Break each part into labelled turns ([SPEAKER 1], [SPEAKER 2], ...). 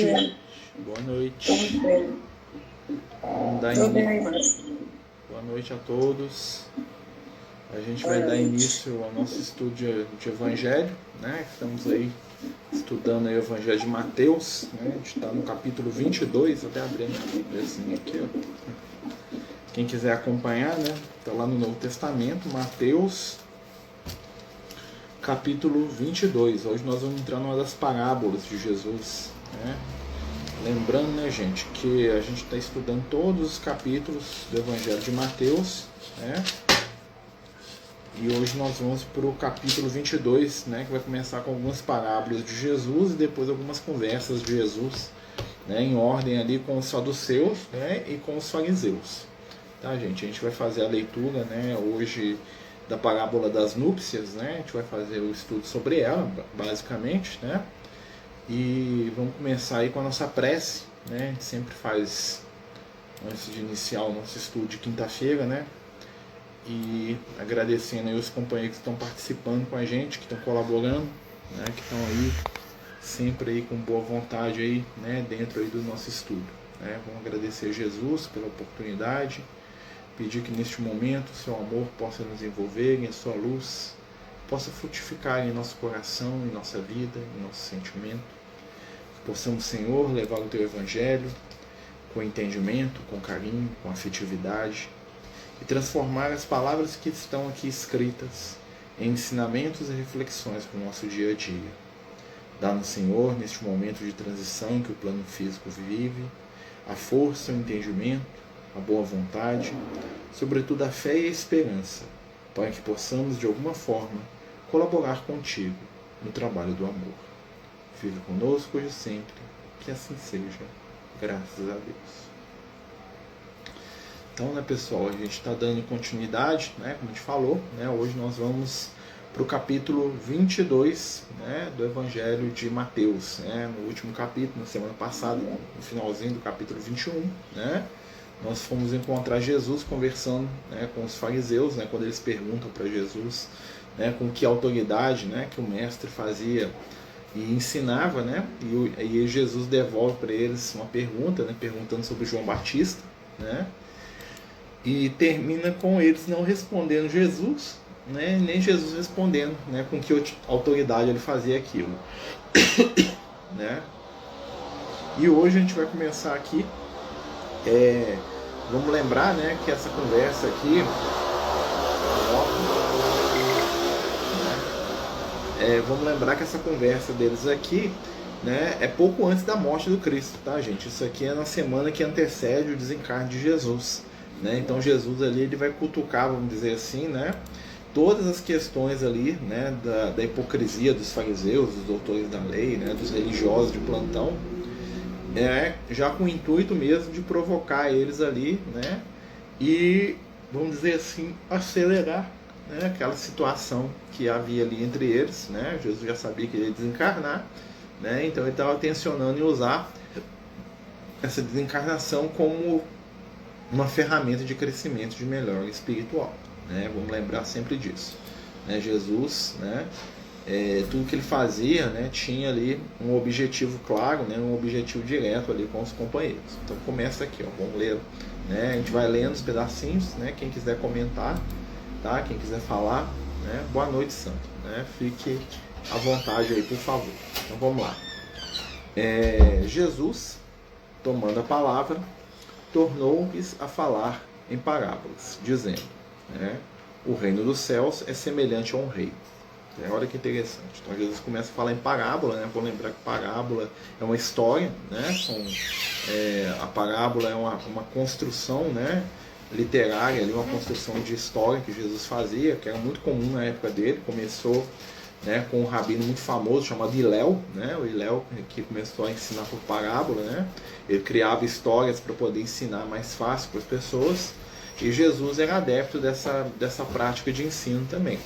[SPEAKER 1] noite. Boa noite. Vamos dar início. Boa noite a todos. A gente vai dar início ao nosso estudo de Evangelho, né? Estamos aí estudando aí o Evangelho de Mateus, né? A gente está no capítulo 22, até abrindo assim aqui, ó. Quem quiser acompanhar, né? Está lá no Novo Testamento, Mateus, capítulo 22. Hoje nós vamos entrar numa das parábolas de Jesus, né? Lembrando, né, gente, que a gente está estudando todos os capítulos do Evangelho de Mateus, né? E hoje nós vamos para o capítulo 22, né, que vai começar com algumas parábolas de Jesus e depois algumas conversas de Jesus, né, em ordem ali com os saduceus, né, e com os fariseus. Tá, gente? A gente vai fazer a leitura, né, hoje da parábola das núpcias, né? A gente vai fazer o estudo sobre ela, basicamente, né? E vamos começar aí com a nossa prece, né? A gente sempre faz, antes de iniciar o nosso estudo de quinta-feira, né? E agradecendo aí os companheiros que estão participando com a gente, que estão colaborando, né? Que estão aí sempre aí com boa vontade aí, né? Dentro aí do nosso estudo, né? Vamos agradecer a Jesus pela oportunidade, pedir que neste momento o seu amor possa nos envolver e a sua luz possa frutificar em nosso coração, em nossa vida, em nosso sentimento. Possamos, Senhor, levar o teu Evangelho com entendimento, com carinho, com afetividade e transformar as palavras que estão aqui escritas em ensinamentos e reflexões para o nosso dia a dia. Dá-nos, Senhor, neste momento de transição que o plano físico vive, a força, o entendimento, a boa vontade, sobretudo a fé e a esperança, para que possamos, de alguma forma, colaborar contigo no trabalho do amor. Fica conosco hoje e sempre, que assim seja, graças a Deus. Então, né, pessoal, a gente está dando continuidade, né, como a gente falou, né, hoje nós vamos para o capítulo 22, né, do Evangelho de Mateus, né, no último capítulo, na semana passada, no finalzinho do capítulo 21, né, nós fomos encontrar Jesus conversando, né, com os fariseus, né, quando eles perguntam para Jesus, né, com que autoridade, né, que o mestre fazia e ensinava, né, e Jesus devolve para eles uma pergunta, né, perguntando sobre João Batista, né, e termina com eles não respondendo Jesus, né, nem Jesus respondendo, né, com que autoridade ele fazia aquilo. Né? E hoje a gente vai começar aqui, vamos lembrar, né, que essa conversa aqui, vamos lembrar que essa conversa deles aqui, né, é pouco antes da morte do Cristo, tá, gente? Isso aqui é na semana que antecede o desencarne de Jesus, né? Então Jesus ali ele vai cutucar, vamos dizer assim, né, todas as questões ali, né, da hipocrisia dos fariseus, dos doutores da lei, né, dos religiosos de plantão, já com o intuito mesmo de provocar eles ali, né, e, vamos dizer assim, acelerar, né, aquela situação que havia ali entre eles, né. Jesus já sabia que ele ia desencarnar, né, então ele estava tensionando em usar essa desencarnação como uma ferramenta de crescimento, de melhora espiritual, né. Vamos lembrar sempre disso, né. Jesus, né, tudo que ele fazia, né, tinha ali um objetivo claro, né, um objetivo direto ali com os companheiros. Então começa aqui, ó, vamos ler, né, a gente vai lendo os pedacinhos, né, quem quiser comentar, tá, quem quiser falar, né, boa noite, santo, né, fique à vontade aí, por favor. Então vamos lá. Jesus, tomando a palavra, tornou-lhes a falar em parábolas, dizendo, né, o reino dos céus é semelhante a um rei. Olha que interessante. Então Jesus começa a falar em parábola, né? Vou lembrar que parábola é uma história, né? A parábola é uma construção, né, literária, ali, uma construção de história que Jesus fazia, que era muito comum na época dele. Começou, né, com um rabino muito famoso chamado Hilel, né? O Hilel que começou a ensinar por parábola, né? Ele criava histórias para poder ensinar mais fácil para as pessoas. E Jesus era adepto dessa prática de ensino também,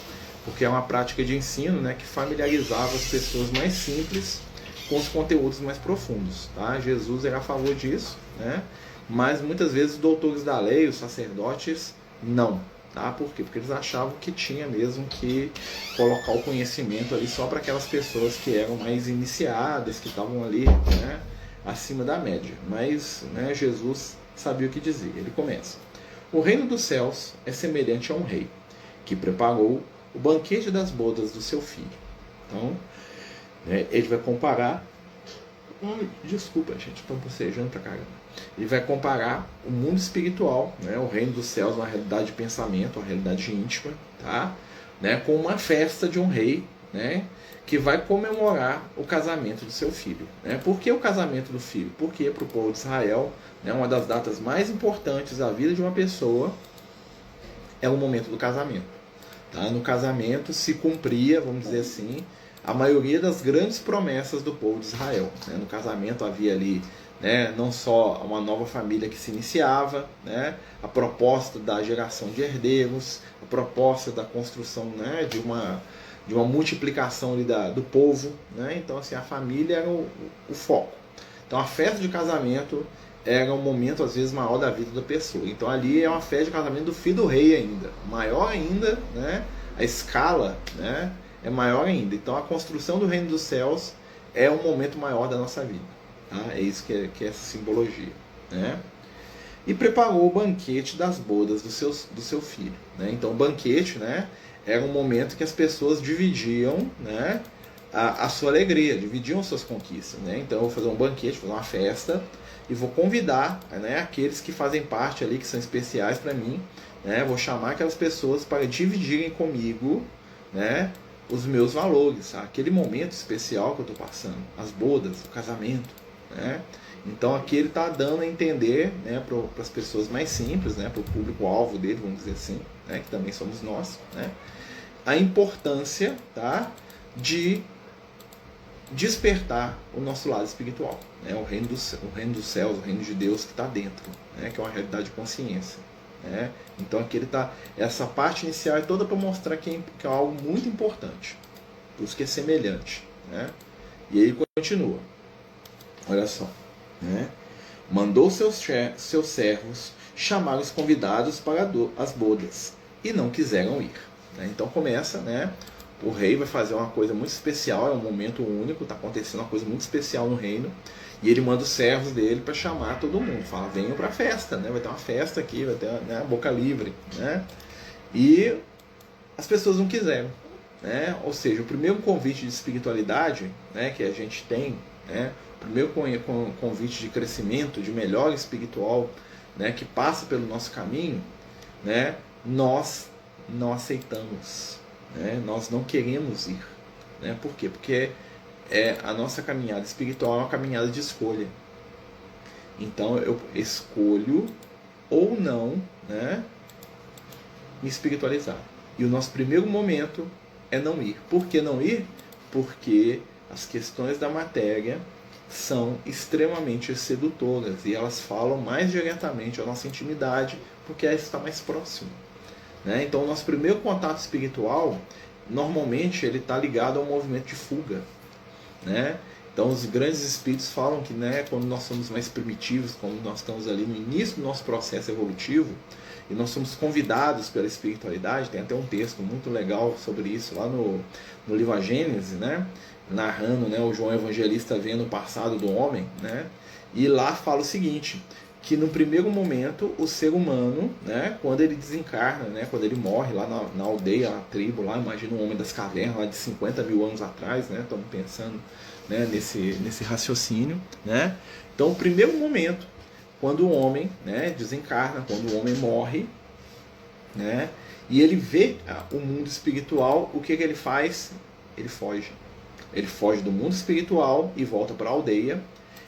[SPEAKER 1] porque é uma prática de ensino, né, que familiarizava as pessoas mais simples com os conteúdos mais profundos, tá? Jesus era a favor disso, né? Mas muitas vezes os doutores da lei, os sacerdotes, não, tá? Por quê? Porque eles achavam que tinha mesmo que colocar o conhecimento ali só para aquelas pessoas que eram mais iniciadas, que estavam ali, né, acima da média. Mas, né, Jesus sabia o que dizer. Ele começa: o reino dos céus é semelhante a um rei que preparou o banquete das bodas do seu filho. Então, né, ele vai comparar... Desculpa, gente, estou bocejando pra caramba. Ele vai comparar o mundo espiritual, né, o reino dos céus, uma realidade de pensamento, uma realidade íntima, tá? Né, com uma festa de um rei, né, que vai comemorar o casamento do seu filho. Né? Por que o casamento do filho? Porque para o povo de Israel, né, uma das datas mais importantes da vida de uma pessoa é o momento do casamento. Tá? No casamento se cumpria, vamos dizer assim, a maioria das grandes promessas do povo de Israel. Né? No casamento havia ali, né, não só uma nova família que se iniciava, né, a proposta da geração de herdeiros, a proposta da construção, né, de uma multiplicação ali do povo. Né? Então, assim, a família era o foco. Então, a festa de casamento era um momento, às vezes, maior da vida da pessoa. Então, ali é uma festa de casamento do filho do rei ainda. Maior ainda, né? A escala, né, é maior ainda. Então, a construção do reino dos céus é um momento maior da nossa vida. Tá? É isso que é essa simbologia. Né? E preparou o banquete das bodas do seu filho. Né? Então, o banquete, né, era um momento que as pessoas dividiam, né, a sua alegria, dividiam suas conquistas. Né? Então, eu vou fazer um banquete, fazer uma festa, e vou convidar, né, aqueles que fazem parte ali, que são especiais para mim. Né? Vou chamar aquelas pessoas para dividirem comigo, né, os meus valores, tá? Aquele momento especial que eu estou passando, as bodas, o casamento. Né? Então aqui ele está dando a entender, né, para as pessoas mais simples, né, para o público-alvo dele, vamos dizer assim, né, que também somos nós, né, a importância, tá, de despertar o nosso lado espiritual. Né, o reino dos céus, o reino de Deus que está dentro, né, que é uma realidade de consciência. Né? Então aqui ele está, essa parte inicial é toda para mostrar que é algo muito importante, por isso que é semelhante. Né? E aí continua, olha só. Né? Mandou seus servos chamar os convidados para as bodas, e não quiseram ir. Né? Então começa, né? O rei vai fazer uma coisa muito especial, é um momento único, está acontecendo uma coisa muito especial no reino, e ele manda os servos dele para chamar todo mundo, fala: venham para a festa, né? Vai ter uma festa aqui, vai ter, né, boca livre. Né? E as pessoas não quiseram. Né? Ou seja, o primeiro convite de espiritualidade, né, que a gente tem, né, o primeiro convite de crescimento, de melhora espiritual, né, que passa pelo nosso caminho, né, nós não aceitamos. Né? Nós não queremos ir. Né? Por quê? Porque a nossa caminhada espiritual é uma caminhada de escolha. Então eu escolho ou não, né, me espiritualizar. E o nosso primeiro momento é não ir. Por que não ir? Porque as questões da matéria são extremamente sedutoras e elas falam mais diretamente à nossa intimidade, porque essa está mais próxima. Né? Então o nosso primeiro contato espiritual, normalmente, ele está ligado ao movimento de fuga. Né? Então os grandes espíritos falam que, né, quando nós somos mais primitivos, quando nós estamos ali no início do nosso processo evolutivo, e nós somos convidados pela espiritualidade, tem até um texto muito legal sobre isso lá no livro A Gênese, né? Narrando, né, o João Evangelista vendo o passado do homem, né? E lá fala o seguinte, que no primeiro momento o ser humano, né, quando ele desencarna, né, quando ele morre lá na aldeia, na tribo, lá, imagina um homem das cavernas lá de 50 mil anos atrás, né, estamos pensando, né, nesse raciocínio, né? Então o primeiro momento, quando o homem, né, desencarna, quando o homem morre, né, e ele vê o mundo espiritual, o que ele faz? Ele foge. Ele foge do mundo espiritual e volta para a aldeia.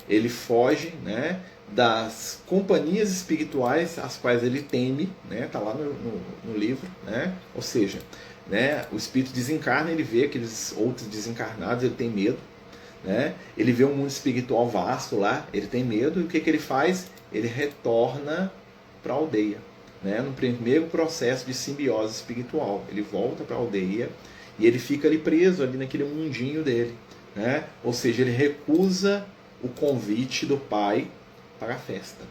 [SPEAKER 1] Ele foge, né, das companhias espirituais às quais ele teme, né, tá lá no livro, né? Ou seja, né, o espírito desencarna, ele vê aqueles outros desencarnados, ele tem medo, né? Ele vê um mundo espiritual vasto lá, ele tem medo, e o que ele faz? Ele retorna para a aldeia, né? No primeiro processo de simbiose espiritual, ele volta para a aldeia e ele fica ali preso ali naquele mundinho dele, né? Ou seja, ele recusa o convite do pai para a festa.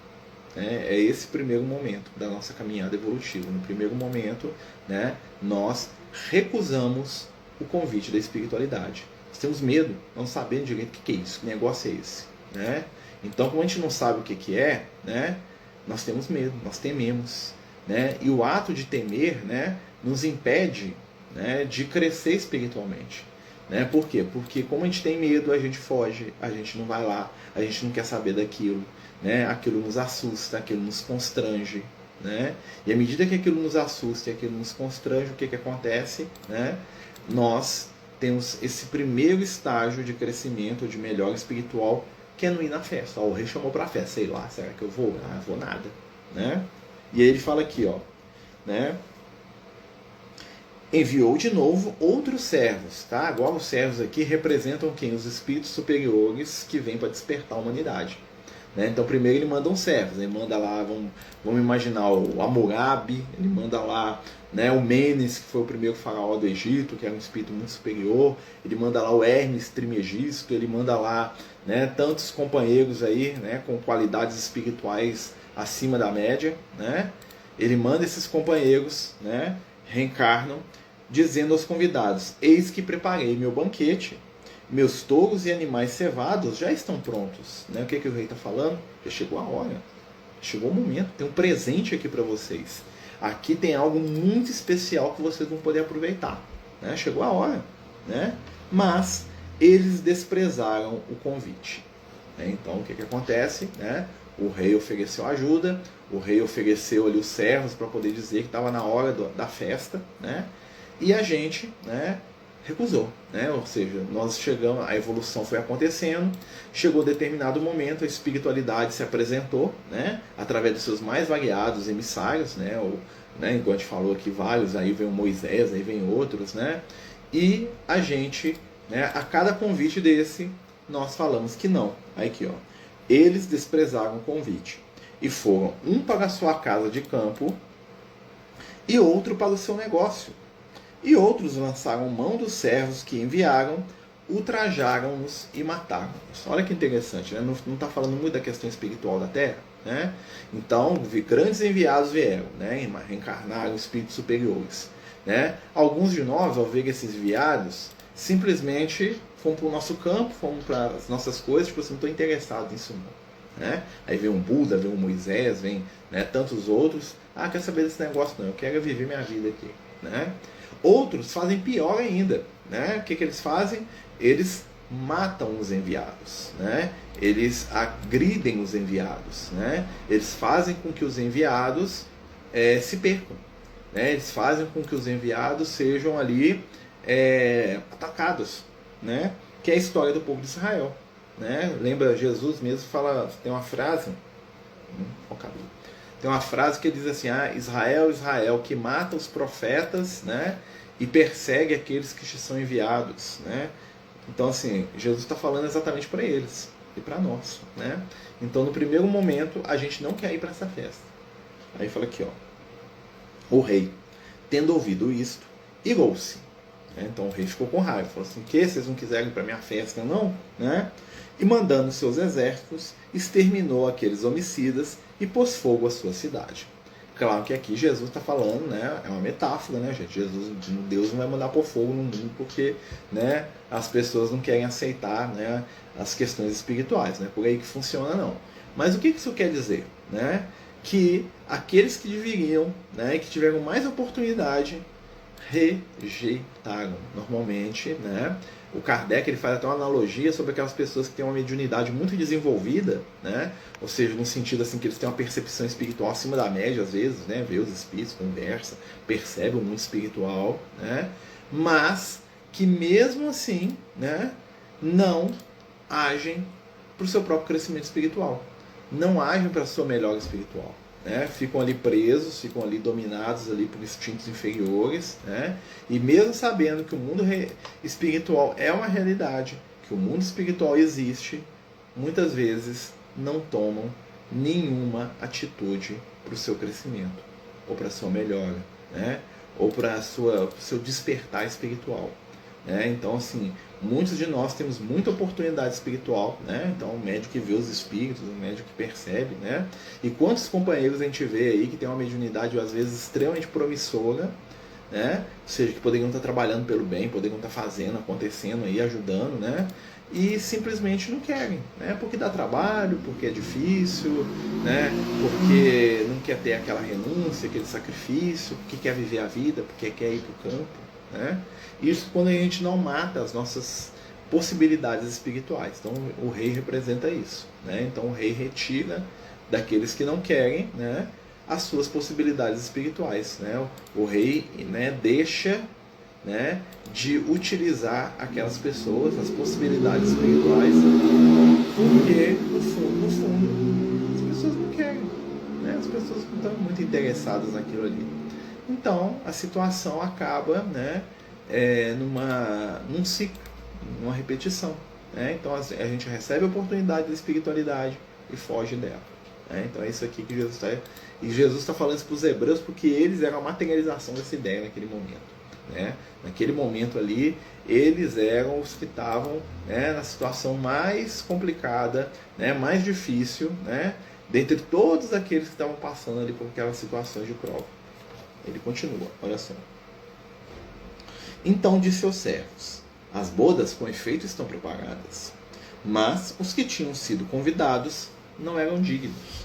[SPEAKER 1] É esse primeiro momento da nossa caminhada evolutiva. No primeiro momento, né, nós recusamos o convite da espiritualidade. Nós temos medo, não sabendo direito o que é isso, que negócio é esse. né? Então, como a gente não sabe o que é, né, nós temos medo, nós tememos, né? E o ato de temer, né, nos impede, né, de crescer espiritualmente. Né? Por quê? Porque como a gente tem medo, a gente foge, a gente não vai lá, a gente não quer saber daquilo, né? Aquilo nos assusta, aquilo nos constrange. Né? E à medida que aquilo nos assusta e aquilo nos constrange, o que acontece? Né? Nós temos esse primeiro estágio de crescimento, de melhora espiritual, que é não ir na festa. Ó, o rei chamou para a festa, sei lá, será que eu vou? Ah, vou nada. Né? E aí ele fala aqui, ó, né? Enviou de novo outros servos, tá? Agora os servos aqui representam quem? Os espíritos superiores que vêm para despertar a humanidade. Né? Então primeiro ele manda uns servos, ele manda lá, vamos imaginar o Hammurabi, ele manda lá, né, o Menes, que foi o primeiro faraó do Egito, que era um espírito muito superior, ele manda lá o Hermes Trimegisto, ele manda lá, né, tantos companheiros aí, né, com qualidades espirituais acima da média, né? Ele manda esses companheiros, né, reencarnam, dizendo aos convidados: eis que preparei meu banquete, meus touros e animais cevados já estão prontos. Né? O que o rei está falando? Já chegou a hora, chegou o momento, tem um presente aqui para vocês. Aqui tem algo muito especial que vocês vão poder aproveitar. Né? Chegou a hora. Né? Mas eles desprezaram o convite. Né? Então o que acontece? Né? O rei ofereceu ajuda, o rei ofereceu ali os servos para poder dizer que estava na hora da festa, né? E a gente, né, recusou, né? Ou seja, nós chegamos, a evolução foi acontecendo, chegou determinado momento, a espiritualidade se apresentou, né, através dos seus mais variados emissários, né? Né, igual a gente falou aqui, vários, aí vem o Moisés, aí vem outros, né? E a gente, né, a cada convite desse, nós falamos que não. Aí aqui, ó. Eles desprezaram o convite e foram um para a sua casa de campo e outro para o seu negócio. E outros lançaram mão dos servos que enviaram, ultrajaram-nos e mataram-nos. Olha que interessante, né? Não está falando muito da questão espiritual da Terra. Né? Então, grandes enviados vieram, né? Reencarnaram espíritos superiores. Né? Alguns de nós, ao ver esses enviados, simplesmente fomos para o nosso campo, fomos para as nossas coisas, tipo assim, não estou interessado nisso não. Né? Aí vem um Buda, vem um Moisés, vem, né, tantos outros. Ah, quer saber desse negócio não, eu quero viver minha vida aqui. Né? Outros fazem pior ainda. Né? O que eles fazem? Eles matam os enviados. Né? Eles agridem os enviados. Né? Eles fazem com que os enviados se percam. Né? Eles fazem com que os enviados sejam ali atacados. Né? Que é a história do povo de Israel. Né? Lembra, Jesus mesmo fala, tem uma frase, tem uma frase que diz assim: ah, Israel, Israel, que mata os profetas, né, e persegue aqueles que te são enviados. Né? Então, assim, Jesus está falando exatamente para eles e para nós. Né? Então, no primeiro momento, a gente não quer ir para essa festa. Aí fala aqui, ó, o rei, tendo ouvido isto, irou-se. Então o rei ficou com raiva, falou assim: que vocês não quiserem ir para minha festa não? Né? E mandando seus exércitos, exterminou aqueles homicidas e pôs fogo à sua cidade. Claro que aqui Jesus está falando, né, é uma metáfora, né, gente? Deus não vai mandar pôr fogo no mundo porque, né, as pessoas não querem aceitar, né, as questões espirituais, né? Por aí que funciona não. Mas o que isso quer dizer? Né? Que aqueles que deveriam, né, que tiveram mais oportunidade, rejeitaram. Normalmente, né, o Kardec ele faz até uma analogia sobre aquelas pessoas que têm uma mediunidade muito desenvolvida, né, ou seja, no sentido assim que eles têm uma percepção espiritual acima da média às vezes, né, vê os espíritos, conversa, percebe o mundo espiritual, né, mas que mesmo assim, né, não agem para o seu próprio crescimento espiritual, não agem para a sua melhora espiritual. Né, ficam ali presos, ficam ali dominados ali por instintos inferiores, né, e mesmo sabendo que o mundo espiritual é uma realidade, que o mundo espiritual existe, muitas vezes não tomam nenhuma atitude para o seu crescimento, ou para a sua melhora, né, ou para o seu despertar espiritual. Né? Então, assim, muitos de nós temos muita oportunidade espiritual, né? Então, o médico que vê os espíritos, o médico que percebe, né? E quantos companheiros a gente vê aí que tem uma mediunidade, às vezes, extremamente promissora, né? Ou seja, que poderiam estar trabalhando pelo bem, poderiam estar fazendo, acontecendo aí, ajudando, né? E simplesmente não querem, né? Porque dá trabalho, porque é difícil, né? Porque não quer ter aquela renúncia, aquele sacrifício, porque quer viver a vida, porque quer ir para o campo, né? Isso quando a gente não mata as nossas possibilidades espirituais. Então o rei representa isso, né? Então o rei retira daqueles que não querem, né, as suas possibilidades espirituais, né? O rei, né, deixa, né, de utilizar aquelas pessoas, as possibilidades espirituais, porque no fundo as pessoas não querem, né? As pessoas não estão muito interessadas naquilo ali. Então a situação acaba, né, num ciclo, numa repetição, né? Então a gente recebe a oportunidade da espiritualidade e foge dela, né? Então é isso aqui que Jesus está. E Jesus está falando isso para os hebreus porque eles eram a materialização dessa ideia naquele momento, né? Naquele momento ali, eles eram os que estavam, né, na situação mais complicada, né, mais difícil, né, dentre todos aqueles que estavam passando ali por aquelas situações de prova. Ele continua, olha só. Então disse aos servos: as bodas com efeito estão preparadas, mas os que tinham sido convidados não eram dignos.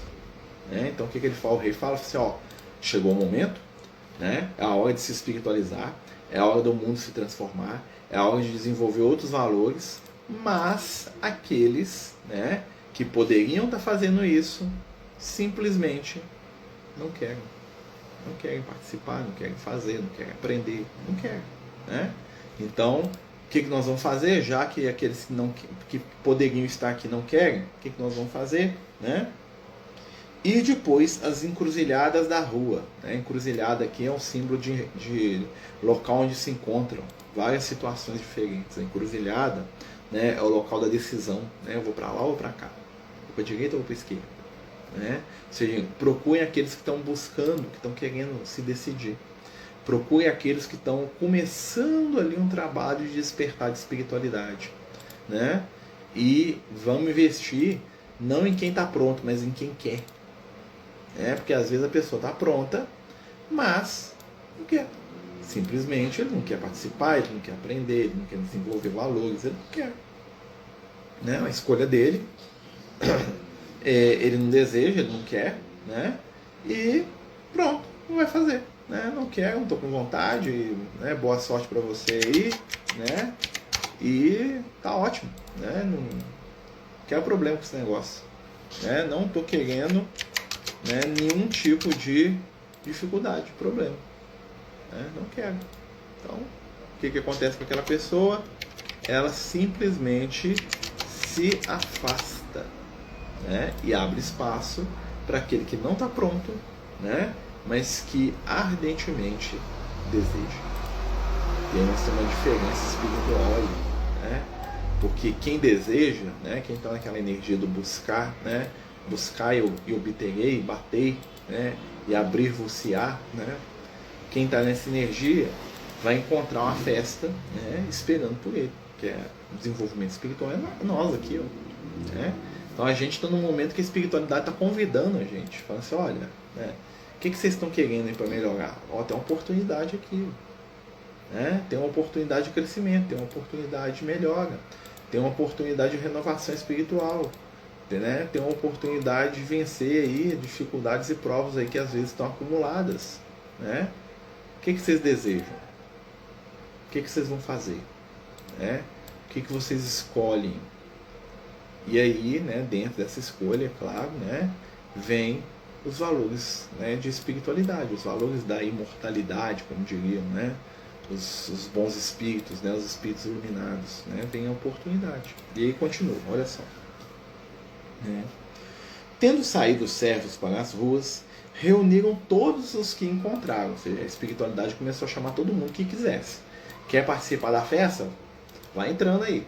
[SPEAKER 1] Né? Então o que ele fala? O rei fala assim, ó, chegou o momento, né? É a hora de se espiritualizar, é a hora do mundo se transformar, é a hora de desenvolver outros valores, mas aqueles, né, que poderiam estar fazendo isso simplesmente não querem. Não querem participar, não querem fazer, não querem aprender, não querem, né? Então, o que nós vamos fazer? Já que aqueles que poderiam estar aqui não querem, o que nós vamos fazer? Né? E depois as encruzilhadas da rua. Né? Encruzilhada aqui é um símbolo de local onde se encontram várias situações diferentes. A encruzilhada, né, é o local da decisão. Né? Eu vou para lá ou para cá? Vou para a direita ou vou para a esquerda? Né? Ou seja, procurem aqueles que estão buscando, que estão querendo se decidir. Procure aqueles que estão começando ali um trabalho de despertar de espiritualidade, né? E vamos investir não em quem está pronto, mas em quem quer, né? Porque às vezes a pessoa está pronta, mas não quer. Simplesmente ele não quer participar, ele não quer aprender, ele não quer desenvolver valores, ele não quer, né? A escolha dele, ele não deseja, ele não quer, né? E pronto, não vai fazer. Né? Não quero, não estou com vontade, né? Boa sorte para você aí, né? E tá ótimo, né? Não quero problema com esse negócio, né? Não estou querendo, né, nenhum tipo de dificuldade, problema, né? Não quero. Então, o que acontece com aquela pessoa? Ela simplesmente se afasta, né? E abre espaço para aquele que não está pronto, né? Mas que ardentemente deseja. E aí nós temos uma diferença espiritual aí, né? Porque quem deseja, né, quem está naquela energia do buscar, né, buscar e obterei, batei, né, e abrir-vos-á, né, quem está nessa energia vai encontrar uma festa, né, esperando por ele, que é o desenvolvimento espiritual, é nós aqui, ó, né? Então a gente está num momento que a espiritualidade está convidando a gente, falando assim, olha, né, o que vocês estão querendo aí para melhorar? Ó, tem uma oportunidade aqui, né? Tem uma oportunidade de crescimento, tem uma oportunidade de melhora, tem uma oportunidade de renovação espiritual, né? Tem uma oportunidade de vencer aí dificuldades e provas aí que às vezes estão acumuladas, né? O que vocês desejam? O que vocês vão fazer? Né? O que vocês escolhem? E aí, né, dentro dessa escolha, claro, né, vem os valores, né, de espiritualidade, os valores da imortalidade, como diriam, né, os bons espíritos, né, os espíritos iluminados, né, vem a oportunidade. E aí continua, olha só. Né. Tendo saído os servos para as ruas, reuniram todos os que encontraram, ou seja, a espiritualidade começou a chamar todo mundo que quisesse. Quer participar da festa? Vai entrando aí,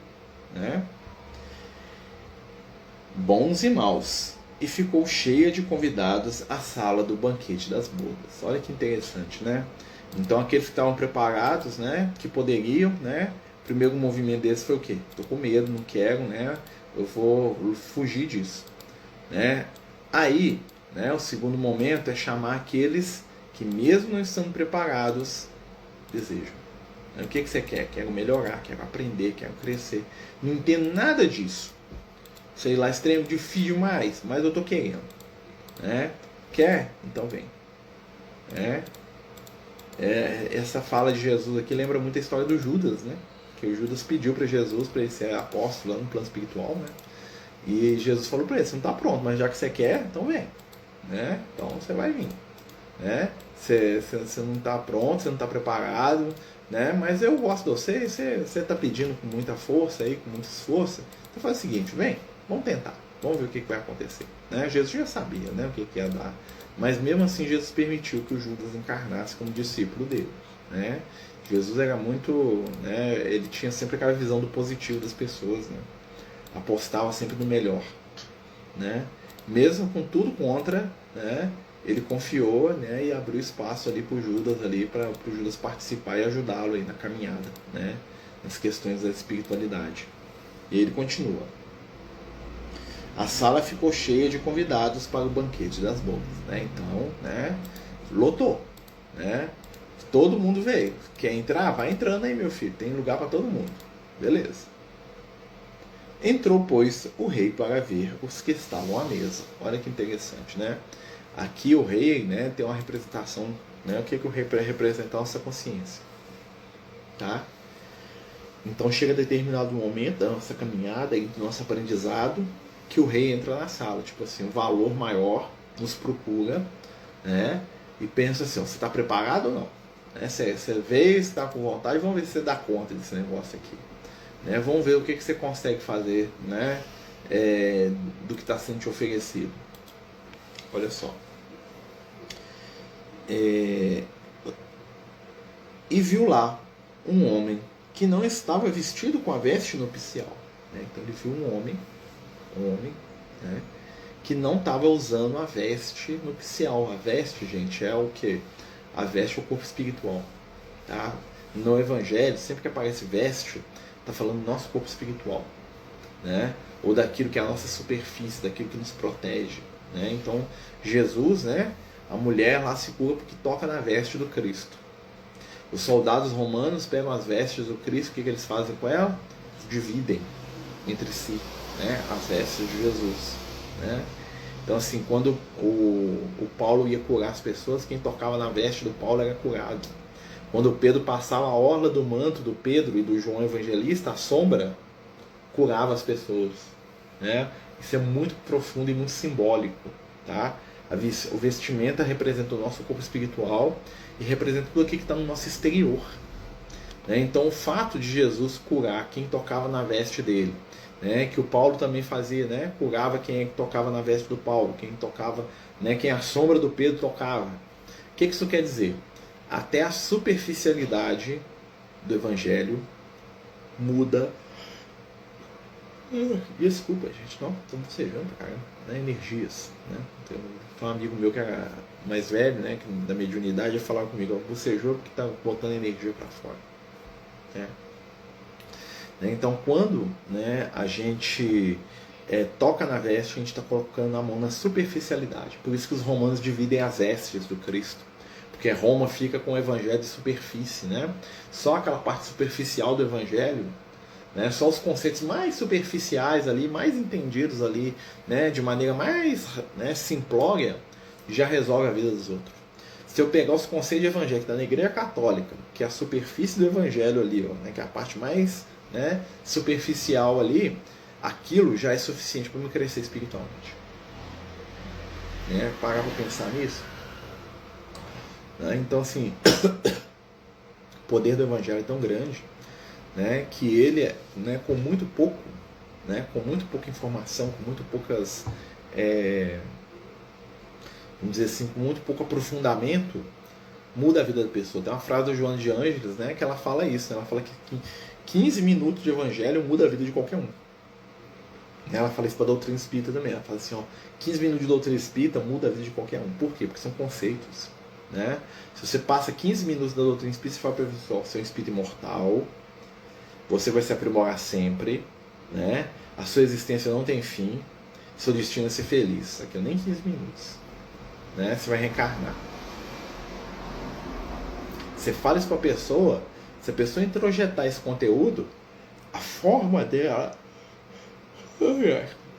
[SPEAKER 1] né? Bons e maus, e ficou cheia de convidados a sala do banquete das bodas. Olha que interessante, né? Então aqueles que estavam preparados, né, que poderiam, né, o primeiro movimento deles foi o quê? Estou com medo, não quero, né, eu vou fugir disso, né? Aí, né, o segundo momento é chamar aqueles que mesmo não estando preparados, desejo. O que você quer? Quero melhorar, quero aprender, quero crescer. Não entendo nada disso. Sei lá, extremo difícil demais, mas eu tô querendo. Quer? Então vem. Essa fala de Jesus aqui lembra muito a história do Judas, né? Que o Judas pediu para Jesus para ele ser apóstolo lá no plano espiritual, né? E Jesus falou para ele: você não está pronto, mas já que você quer, então vem, né? Então você vai vir, né? Você não está pronto, você não está preparado, né? Mas eu gosto de você, você está pedindo com muita força aí, com muito esforço. Então faz o seguinte: vem, vamos tentar, vamos ver o que vai acontecer, né? Jesus já sabia, né, o que ia dar, mas mesmo assim Jesus permitiu que o Judas encarnasse como discípulo dele, né? Jesus era muito, né, ele tinha sempre aquela visão do positivo das pessoas, né? Apostava sempre no melhor, né? Mesmo com tudo contra, né, ele confiou, né, e abriu espaço ali para o Judas ali, para o Judas participar e ajudá-lo aí na caminhada, né, nas questões da espiritualidade. E ele continua: a sala ficou cheia de convidados para o banquete das bodas, né? Então, né, lotou, né? Todo mundo veio. Quer entrar? Vai entrando aí, meu filho. Tem lugar para todo mundo. Beleza. Entrou, pois, o rei para ver os que estavam à mesa. Olha que interessante, né? Aqui o rei, né, tem uma representação, né? O que o rei representa? A nossa consciência. Tá? Então chega a determinado momento da nossa caminhada e do nosso aprendizado que o rei entra na sala. Tipo assim, um valor maior nos procura, né? E pensa assim: você está preparado ou não? Você veio, está com vontade, vamos ver se você dá conta desse negócio aqui, né? Vamos ver o que você consegue fazer, né, do que está sendo te oferecido. Olha só. E viu lá um homem que não estava vestido com a veste nupcial, né? Então ele viu um homem, né, que não estava usando a veste nupcial. A veste, gente, é o que? A veste é o corpo espiritual, tá? No Evangelho, sempre que aparece veste, está falando do nosso corpo espiritual, né? Ou daquilo que é a nossa superfície, daquilo que nos protege, né? Então, Jesus, né? A mulher lá se cura porque toca na veste do Cristo. Os soldados romanos pegam as vestes do Cristo, o que eles fazem com ela? Dividem entre si, né, as vestes de Jesus, né? Então, assim, quando o Paulo ia curar as pessoas, quem tocava na veste do Paulo era curado. Quando o Pedro passava a orla do manto do Pedro e do João Evangelista, a sombra curava as pessoas, né? Isso é muito profundo e muito simbólico, tá? O vestimenta representa o nosso corpo espiritual e representa tudo aquilo que está no nosso exterior, né? Então, o fato de Jesus curar quem tocava na veste dele, né, que o Paulo também fazia, né, curava quem tocava na veste do Paulo, quem tocava, né, quem a sombra do Pedro tocava. O que isso quer dizer? Até a superficialidade do Evangelho muda. Desculpa, gente, não, estou bocejando pra caramba, né, energias, né? Tem um amigo meu que era mais velho, né, da mediunidade, ele falava comigo: bocejou porque está botando energia para fora, né? Então, quando, né, a gente toca na veste, a gente está colocando a mão na superficialidade. Por isso que os romanos dividem as vestes do Cristo, porque Roma fica com o evangelho de superfície, né? Só aquela parte superficial do evangelho, né, só os conceitos mais superficiais ali, mais entendidos ali, né, de maneira mais, né, simplória, já resolve a vida dos outros. Se eu pegar os conceitos de evangelho que está na Igreja Católica, que é a superfície do evangelho ali, ó, né, que é a parte mais, né, superficial ali, aquilo já é suficiente para me crescer espiritualmente, né? Parar para pensar nisso, né? Então, assim, o poder do evangelho é tão grande, né, que ele, né, com muito pouco, né, com muito pouca informação, com muito poucas, vamos dizer assim, com muito pouco aprofundamento, muda a vida da pessoa. Tem uma frase do Joana de Ângeles, né, que ela fala isso, né? Ela fala que 15 minutos de evangelho muda a vida de qualquer um. Ela fala isso para a doutrina espírita também. Ela fala assim, ó, 15 minutos de doutrina espírita muda a vida de qualquer um. Por quê? Porque são conceitos, né? Se você passa 15 minutos da doutrina espírita, você fala para a pessoa: você é um espírito imortal, você vai se aprimorar sempre, né? A sua existência não tem fim, seu destino é ser feliz. Aqui nem 15 minutos, né? Você vai reencarnar. Você fala isso para a pessoa, se a pessoa introjetar esse conteúdo, a forma dela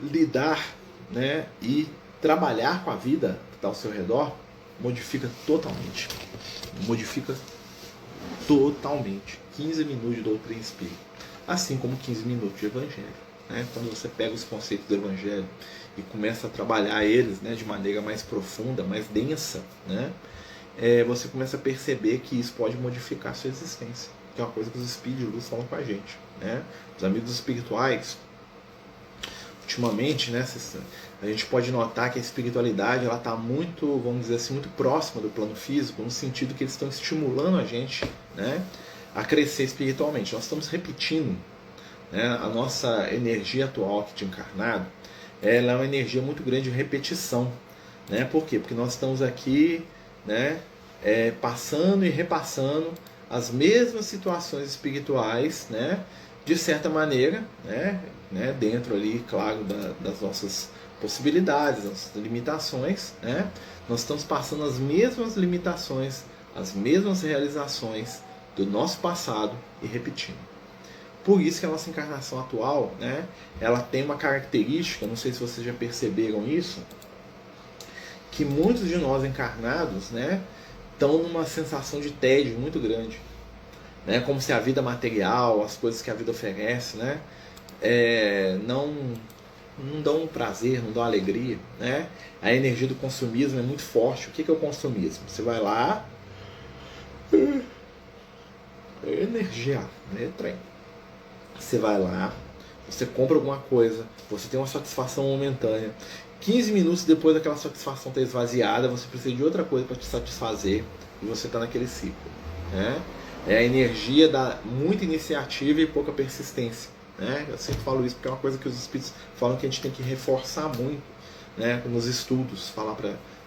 [SPEAKER 1] lidar, né, e trabalhar com a vida que está ao seu redor modifica totalmente. Modifica totalmente. 15 minutos de doutrina espírita, assim como 15 minutos de evangelho, né? Quando você pega os conceitos do evangelho e começa a trabalhar eles, né, de maneira mais profunda, mais densa, né, você começa a perceber que isso pode modificar a sua existência, que é uma coisa que os espíritos de luz falam com a gente, né? Os amigos espirituais, ultimamente, né, a gente pode notar que a espiritualidade ela está muito, vamos dizer assim, muito próxima do plano físico, no sentido que eles estão estimulando a gente, né, a crescer espiritualmente. Nós estamos repetindo, né, a nossa energia atual aqui de encarnado, ela é uma energia muito grande de repetição, né? Por quê? Porque nós estamos aqui, né, passando e repassando as mesmas situações espirituais, né, de certa maneira, né, dentro ali, claro, das nossas possibilidades, das nossas limitações, né, nós estamos passando as mesmas limitações, as mesmas realizações do nosso passado e repetindo. Por isso que a nossa encarnação atual, né, ela tem uma característica, não sei se vocês já perceberam isso, que muitos de nós encarnados, né, estão numa sensação de tédio muito grande, né, como se a vida material, as coisas que a vida oferece, né, não dão prazer, não dão alegria, né? A energia do consumismo é muito forte. O que é o consumismo? Você vai lá, energia, né, trem. Você vai lá, você compra alguma coisa, você tem uma satisfação momentânea. 15 minutos depois daquela satisfação estar esvaziada, você precisa de outra coisa para te satisfazer e você está naquele ciclo, né? É a energia da muita iniciativa e pouca persistência, né? Eu sempre falo isso porque é uma coisa que os espíritos falam que a gente tem que reforçar muito, né, nos estudos,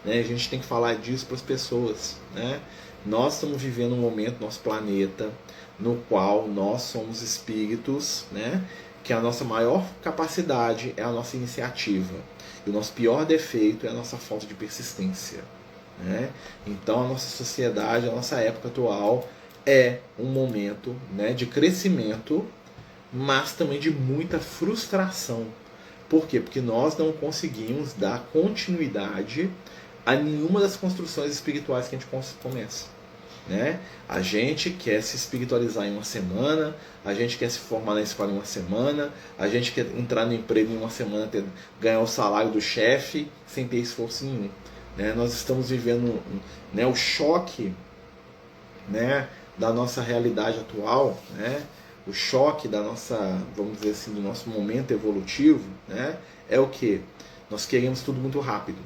[SPEAKER 1] né, a gente tem que falar disso para as pessoas, né? Nós estamos vivendo um momento, nosso planeta, no qual nós somos espíritos, né, que a nossa maior capacidade é a nossa iniciativa e o nosso pior defeito é a nossa falta de persistência, né? Então a nossa sociedade, a nossa época atual é um momento, né, de crescimento, mas também de muita frustração. Por quê? Porque nós não conseguimos dar continuidade a nenhuma das construções espirituais que a gente começa, né? A gente quer se espiritualizar em uma semana, a gente quer se formar na escola em uma semana, a gente quer entrar no emprego em uma semana, ganhar o salário do chefe sem ter esforço nenhum, né? Nós estamos vivendo, né, o choque, né, da nossa realidade atual, né? O choque da nossa, vamos dizer assim, do nosso momento evolutivo, né, é o que? Nós queremos tudo muito rápido,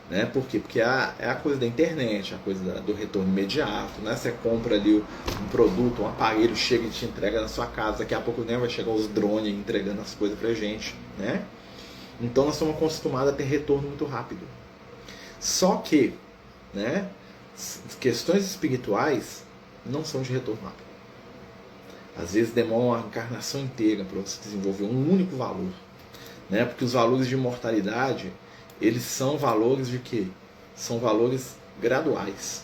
[SPEAKER 1] né? Por quê? Porque é a coisa da internet, a coisa do retorno imediato, né? Você compra ali um produto, um aparelho, chega e te entrega na sua casa, daqui a pouco, né, vai chegar os drones entregando as coisas pra gente, né? Então nós estamos acostumados a ter retorno muito rápido. Só que, né, questões espirituais não são de retorno rápido. Às vezes demora uma encarnação inteira para você desenvolver um único valor, né? Porque os valores de imortalidade, eles são valores de quê? São valores graduais.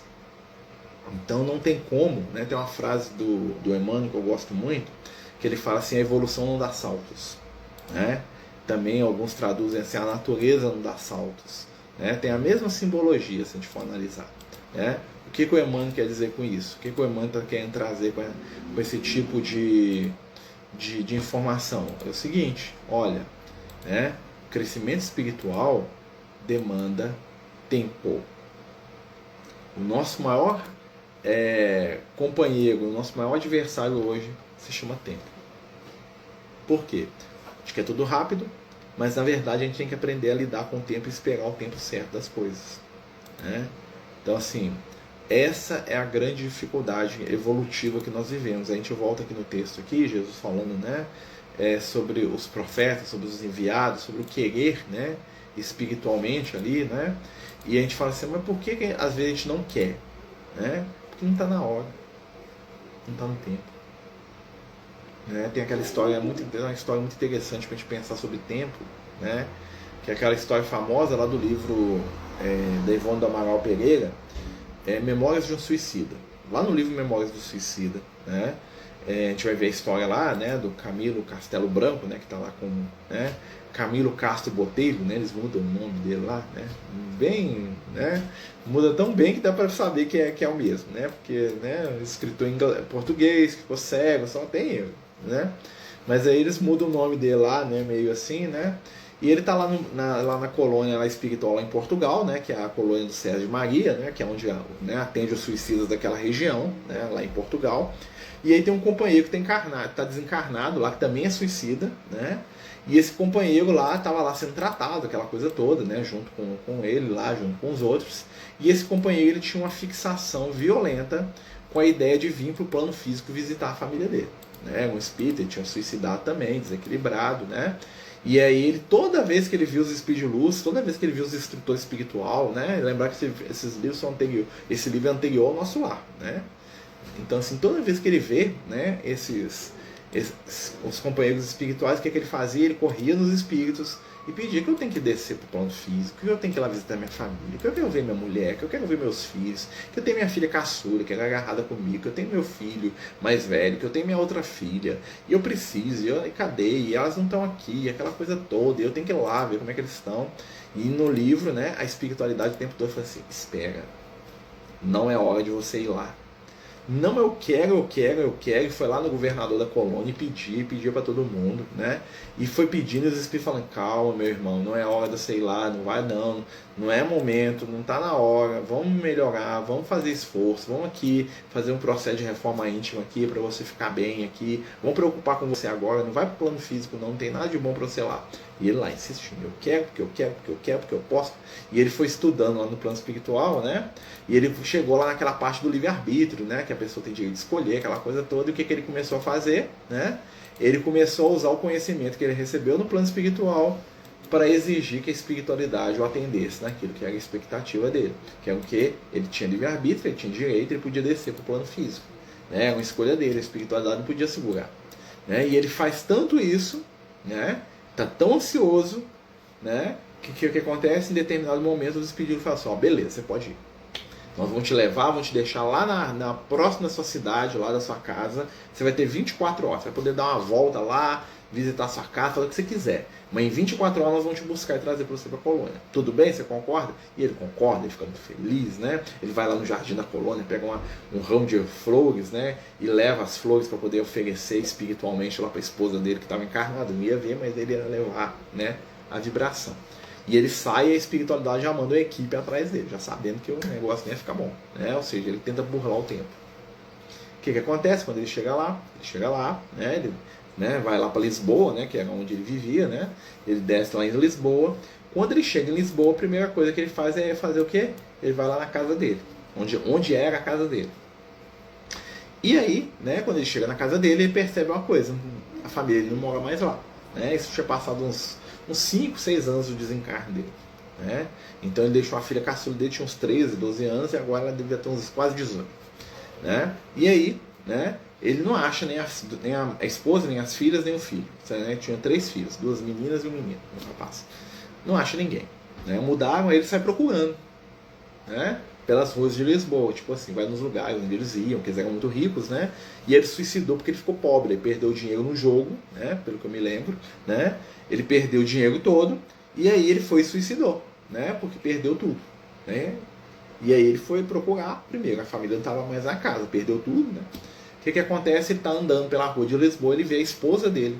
[SPEAKER 1] Então não tem como, né? Tem uma frase do Emmanuel que eu gosto muito, que ele fala assim: a evolução não dá saltos, né? Também alguns traduzem assim: a natureza não dá saltos, né? Tem a mesma simbologia se a gente for analisar, né? O que o Emmanuel quer dizer com isso? O que o Emmanuel está querendo trazer com esse tipo de informação? É o seguinte: olha, né, o crescimento espiritual demanda tempo. O nosso maior companheiro, o nosso maior adversário hoje se chama tempo. Por quê? A gente quer tudo rápido, mas na verdade a gente tem que aprender a lidar com o tempo e esperar o tempo certo das coisas, né? Então assim, essa é a grande dificuldade evolutiva que nós vivemos. A gente volta aqui no texto aqui, Jesus falando, né, sobre os profetas, sobre os enviados, sobre o querer, né, espiritualmente ali, né? E a gente fala assim: mas por que às vezes a gente não quer, né? Porque não está na hora, não está no tempo, né? Tem aquela história uma história muito interessante para a gente pensar sobre tempo, né? Que é aquela história famosa lá do livro da Ivone do Amaral Pereira, Memórias de um Suicida, lá no livro Memórias do Suicida, né? A gente vai ver a história lá, né, do Camilo Castelo Branco, né, que está lá com, né, Camilo Castro Botelho, né, eles mudam o nome dele lá, né, bem, né, muda tão bem que dá para saber que é o mesmo, né, porque, né, escritor em português, que ficou cego, só tem ele, né, mas aí eles mudam o nome dele lá, né, meio assim, né, e ele está lá, lá na colônia lá espiritual lá em Portugal, né, que é a colônia do Sérgio Maria, né, que é onde, né, atende os suicidas daquela região, né, lá em Portugal. E aí tem um companheiro que está desencarnado lá, que também é suicida, né? E esse companheiro lá estava lá sendo tratado, aquela coisa toda, né? Junto com ele lá, junto com os outros. E esse companheiro ele tinha uma fixação violenta com a ideia de vir para o plano físico visitar a família dele, né? Um espírito, ele tinha suicidado também, desequilibrado, né? E aí ele, toda vez que ele viu os espíritos de luz, toda vez que ele viu os instrutores espiritual, né? Lembrar que esses livros são anteriores, esse livro é anterior ao nosso lar, né? Então, assim, toda vez que ele vê, né, os companheiros espirituais, o que ele fazia? Ele corria nos espíritos e pedia que eu tenho que descer para o plano físico, que eu tenho que ir lá visitar minha família, que eu quero ver minha mulher, que eu quero ver meus filhos, que eu tenho minha filha caçula, que ela é agarrada comigo, que eu tenho meu filho mais velho, que eu tenho minha outra filha, e eu preciso, e cadê? E elas não estão aqui, aquela coisa toda, e eu tenho que ir lá ver como é que eles estão. E no livro, né, a espiritualidade o tempo todo fala assim, espera, não é hora de você ir lá. Não, eu quero, e foi lá no governador da colônia e pedia para todo mundo, né? E foi pedindo, e os espíritos falando, calma, meu irmão, não é hora de você ir lá, não vai não é momento, não está na hora, vamos melhorar, vamos fazer esforço, vamos aqui fazer um processo de reforma íntima aqui para você ficar bem aqui, vamos preocupar com você agora, não vai para o plano físico não tem nada de bom para você lá. E ele lá insistindo, eu quero, porque eu posso. E ele foi estudando lá no plano espiritual, né? E ele chegou lá naquela parte do livre-arbítrio, né? Que a pessoa tem direito de escolher, aquela coisa toda. E o que ele começou a fazer, né? Ele começou a usar o conhecimento que ele recebeu no plano espiritual para exigir que a espiritualidade o atendesse naquilo que era a expectativa dele. Que é o que? Ele tinha livre-arbítrio, ele tinha direito, ele podia descer para o plano físico. Né? Era uma escolha dele, a espiritualidade não podia segurar. Né? E ele faz tanto isso, né? Tá tão ansioso, né? Que o que acontece em determinado momento os espíritos falam assim, ó, beleza, você pode ir. Nós vamos te levar, vamos te deixar lá na próxima da sua cidade, lá da sua casa. Você vai ter 24 horas, você vai poder dar uma volta lá, visitar a sua casa, fazer o que você quiser. Mas em 24 horas nós vamos te buscar e trazer para você para a colônia. Tudo bem? Você concorda? E ele concorda, ele fica muito feliz, né? Ele vai lá no jardim da colônia, pega um ramo de flores, né? E leva as flores para poder oferecer espiritualmente lá para a esposa dele que estava encarnada. Não ia ver, mas ele ia levar, né, a vibração. E ele sai e a espiritualidade já manda uma equipe atrás dele, já sabendo que o negócio nem ia ficar bom, né? Ou seja, ele tenta burlar o tempo. O que acontece quando ele chega lá? Ele chega lá, né? Ele, né, vai lá para Lisboa, né, que era onde ele vivia, né? Ele desce lá em Lisboa. Quando ele chega em Lisboa, a primeira coisa que ele faz é fazer o quê? Ele vai lá na casa dele, onde era a casa dele. E aí, né, quando ele chega na casa dele, ele percebe uma coisa: a família dele não mora mais lá, né? Isso tinha passado uns 5, 6 anos do desencarne dele, né? Então ele deixou a filha caçula dele, tinha uns 13, 12 anos, e agora ela devia ter uns quase 18, né? E aí, né, ele não acha nem a esposa, nem as filhas, nem o filho, né? Tinha 3 filhos, 2 meninas e um menino, um rapaz. Não acha ninguém, né? Mudaram, aí ele sai procurando, né, pelas ruas de Lisboa, tipo assim, vai nos lugares onde eles iam, que eles eram muito ricos, né? E ele suicidou porque ele ficou pobre, ele perdeu o dinheiro no jogo, né? Pelo que eu me lembro, né? Ele perdeu o dinheiro todo e aí ele foi e suicidou, né? Porque perdeu tudo, né? E aí ele foi procurar, primeiro, a família não estava mais na casa, perdeu tudo, né? O que acontece? Ele está andando pela rua de Lisboa, ele vê a esposa dele,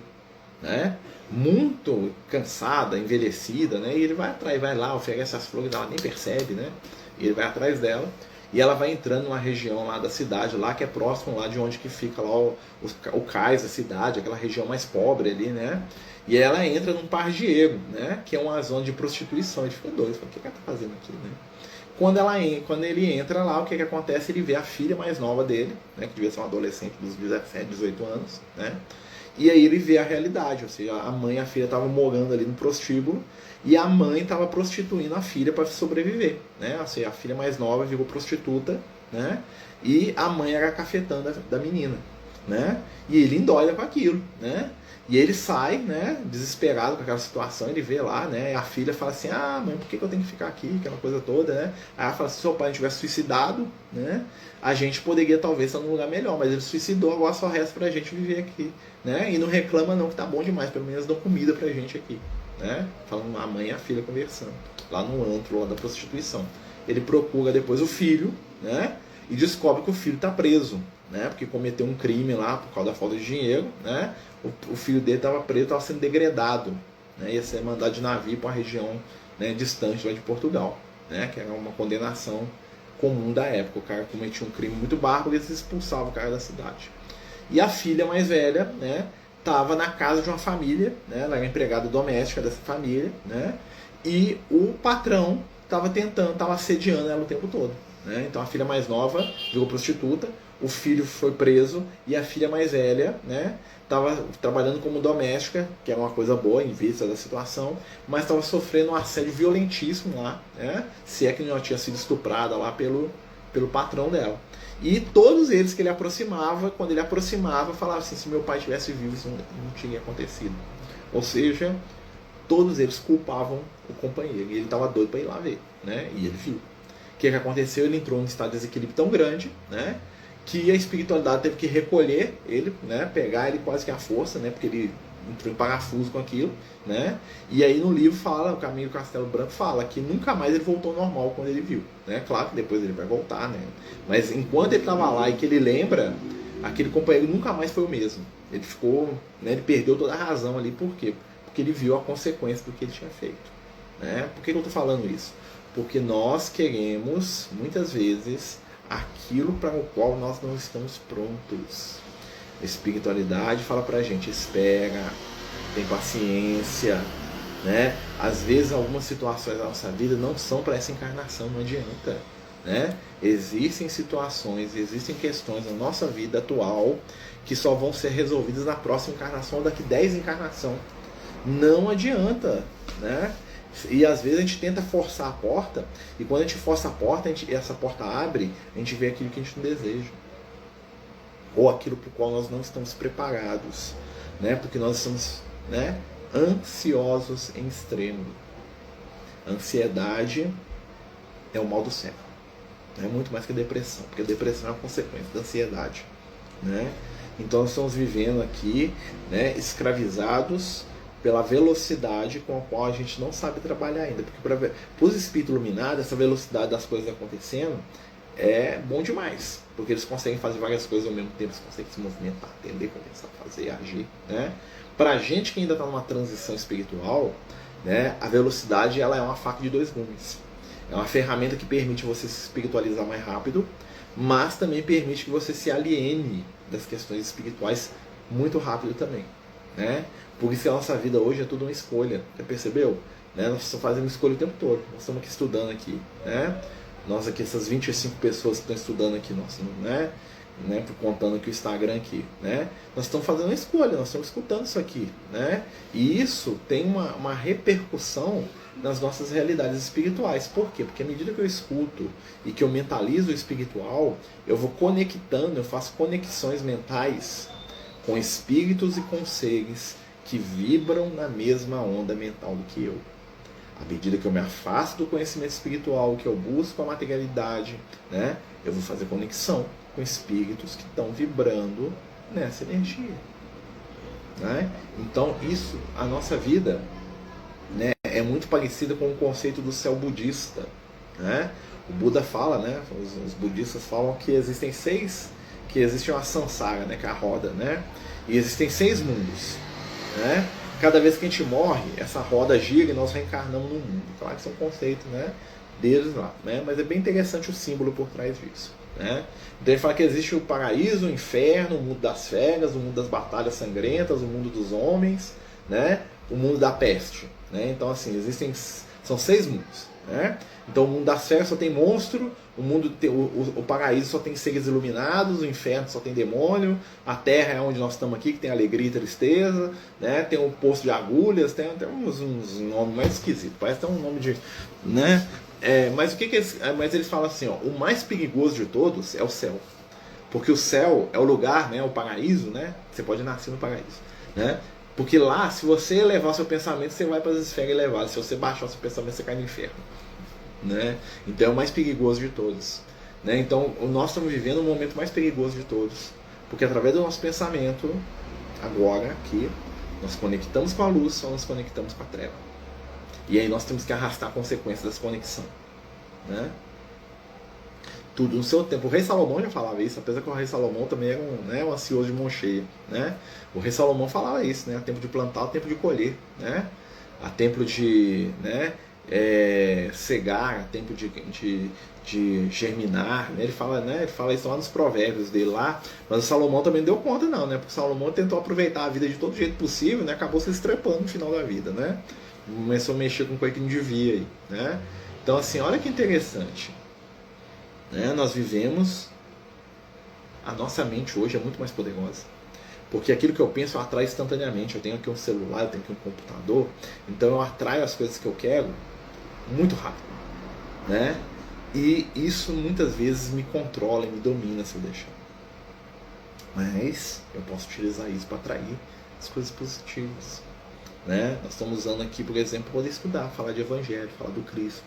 [SPEAKER 1] né? Muito cansada, envelhecida, né? E ele vai atrás, vai lá, oferece as flores, ela nem percebe, né? E ele vai atrás dela e ela vai entrando numa região lá da cidade, lá que é próximo lá de onde que fica lá o cais da cidade, aquela região mais pobre ali, né? E ela entra num pargieiro, né? Que é uma zona de prostituição. Ele fica doido, fala, o que ela tá fazendo aqui, né? Quando ele entra lá, o que acontece? Ele vê a filha mais nova dele, né? Que devia ser uma adolescente dos 17, 18 anos, né? E aí ele vê a realidade, ou seja, a mãe e a filha estavam morando ali no prostíbulo e a mãe estava prostituindo a filha para sobreviver, né? Ou seja, a filha mais nova virou prostituta, né? E a mãe era a cafetã da menina. né? E ele endoida com aquilo, né? E ele sai, né, desesperado com aquela situação, ele vê lá, né, e a filha fala assim, ah, mãe, por que eu tenho que ficar aqui, aquela coisa toda, né? Aí ela fala assim, se seu pai tivesse suicidado, né, a gente poderia talvez estar num lugar melhor, mas ele suicidou, agora só resta pra gente viver aqui, né? E não reclama não que tá bom demais, pelo menos dão comida pra gente aqui, né? Falando a mãe e a filha conversando, lá no antro, lá da prostituição. Ele procura depois o filho, né, e descobre que o filho tá preso, né, porque cometeu um crime lá por causa da falta de dinheiro, né? O filho dele estava preso, estava sendo degradado, né? Ia ser mandado de navio para uma região, né, distante lá de Portugal, né? Que era uma condenação comum da época. O cara cometia um crime muito bárbaro e eles expulsavam o cara da cidade. E a filha mais velha, né, estava na casa de uma família, né? Ela era empregada doméstica dessa família, né? E o patrão estava assediando ela o tempo todo, né? Então a filha mais nova virou prostituta, o filho foi preso e a filha mais velha, né, estava trabalhando como doméstica, que é uma coisa boa em vista da situação, mas estava sofrendo um assédio violentíssimo lá, né, se é que não tinha sido estuprada lá pelo patrão dela. E todos eles que ele aproximava, quando ele aproximava, falavam assim, se meu pai estivesse vivo isso não tinha acontecido. Ou seja, todos eles culpavam o companheiro, e ele estava doido para ir lá ver, né, e ele viu. O que aconteceu? Ele entrou num estado de desequilíbrio tão grande, né, que a espiritualidade teve que recolher ele, né, pegar ele quase que à força, né, porque ele entrou em parafuso com aquilo, né, e aí no livro fala, o Caminho do Castelo Branco fala que nunca mais ele voltou ao normal quando ele viu, né, claro que depois ele vai voltar, né, mas enquanto ele estava lá e que ele lembra, aquele companheiro nunca mais foi o mesmo, ele ficou, né, ele perdeu toda a razão ali, por quê? Porque ele viu a consequência do que ele tinha feito, né, por que eu estou falando isso? Porque nós queremos, muitas vezes, aquilo para o qual nós não estamos prontos. A espiritualidade fala para a gente, espera, tem paciência, né? Às vezes algumas situações da nossa vida não são para essa encarnação, não adianta, né? Existem situações, existem questões na nossa vida atual que só vão ser resolvidas na próxima encarnação ou daqui 10 encarnações. Não adianta, né? E às vezes a gente tenta forçar a porta, e quando a gente força a porta, essa porta abre, a gente vê aquilo que a gente não deseja, ou aquilo para o qual nós não estamos preparados, né? Porque nós estamos, né, ansiosos em extremo. A ansiedade é o mal do século, é muito mais que a depressão, porque a depressão é uma consequência da ansiedade, né? Então nós estamos vivendo aqui, né, escravizados pela velocidade com a qual a gente não sabe trabalhar ainda. Porque para os espíritos iluminados, essa velocidade das coisas acontecendo é bom demais. Porque eles conseguem fazer várias coisas ao mesmo tempo, eles conseguem se movimentar, atender, conversar, fazer, agir, né? Para a gente que ainda está numa transição espiritual, né, a velocidade ela é uma faca de dois gumes. É uma ferramenta que permite você se espiritualizar mais rápido, mas também permite que você se aliene das questões espirituais muito rápido também, né? Por isso que a nossa vida hoje é tudo uma escolha, já percebeu? Né? Nós estamos fazendo escolha o tempo todo, nós estamos aqui estudando aqui, né? Nós aqui, essas 25 pessoas que estão estudando aqui, nós, né? Contando aqui o Instagram aqui, né? Nós estamos fazendo uma escolha, nós estamos escutando isso aqui, né? E isso tem uma repercussão nas nossas realidades espirituais. Por quê? Porque à medida que eu escuto e que eu mentalizo o espiritual, eu vou conectando, eu faço conexões mentais com espíritos e com seres que vibram na mesma onda mental do que eu. À medida que eu me afasto do conhecimento espiritual, que eu busco a materialidade, né, eu vou fazer conexão com espíritos que estão vibrando nessa energia, né? Então isso, a nossa vida, né, é muito parecida com o conceito do céu budista, né? O Buda fala, né, os budistas falam que existe uma samsara, né, que é a roda, né? E existem 6 mundos, né? Cada vez que a gente morre, essa roda gira e nós reencarnamos no mundo. Claro que isso é um conceito, né, deles lá, né? Mas é bem interessante o símbolo por trás disso, né? Então ele fala que existe o paraíso, o inferno, o mundo das feras, o mundo das batalhas sangrentas, o mundo dos homens, né? O mundo da peste, né? Então assim, são 6 mundos, né? Então o mundo das feras só tem monstro, o paraíso só tem seres iluminados, o inferno só tem demônio, a terra é onde nós estamos aqui, que tem alegria e tristeza, né? Tem um poço de agulhas, tem até uns nomes mais esquisitos, parece até um nome de, né? Mas eles falam assim, ó, o mais perigoso de todos é o céu, Porque o céu é o lugar, né, o paraíso, né? Você pode nascer no paraíso, né? Porque lá, se você elevar o seu pensamento, você vai para as esferas elevadas. Se você baixar o seu pensamento, você cai no inferno, né? Então é o mais perigoso de todos, né? Então nós estamos vivendo o momento mais perigoso de todos, porque através do nosso pensamento, agora aqui, nós conectamos com a luz ou nós conectamos com a treva. E aí nós temos que arrastar a consequência dessa conexão, né? Tudo no seu tempo. O rei Salomão já falava isso, apesar que o rei Salomão também era um ansioso de mão cheia, né? O rei Salomão falava isso, né? Há tempo de plantar, há tempo de colher, né? Há tempo de, né, cegar, há tempo de germinar, né? Ele fala isso lá nos provérbios dele lá, mas o Salomão também não deu conta não, né? Porque o Salomão tentou aproveitar a vida de todo jeito possível, né? Acabou se estrepando no final da vida, né? Começou a mexer com coisa que não devia aí, né? Então assim, olha que interessante, né? Nós vivemos, a nossa mente hoje é muito mais poderosa, porque aquilo que eu penso eu atraio instantaneamente. Eu tenho aqui um celular, eu tenho aqui um computador, então eu atraio as coisas que eu quero muito rápido, né? E isso muitas vezes me controla e me domina se eu deixar. Mas eu posso utilizar isso para atrair as coisas positivas, né? Nós estamos usando aqui, por exemplo, para poder estudar, falar de evangelho, falar do Cristo,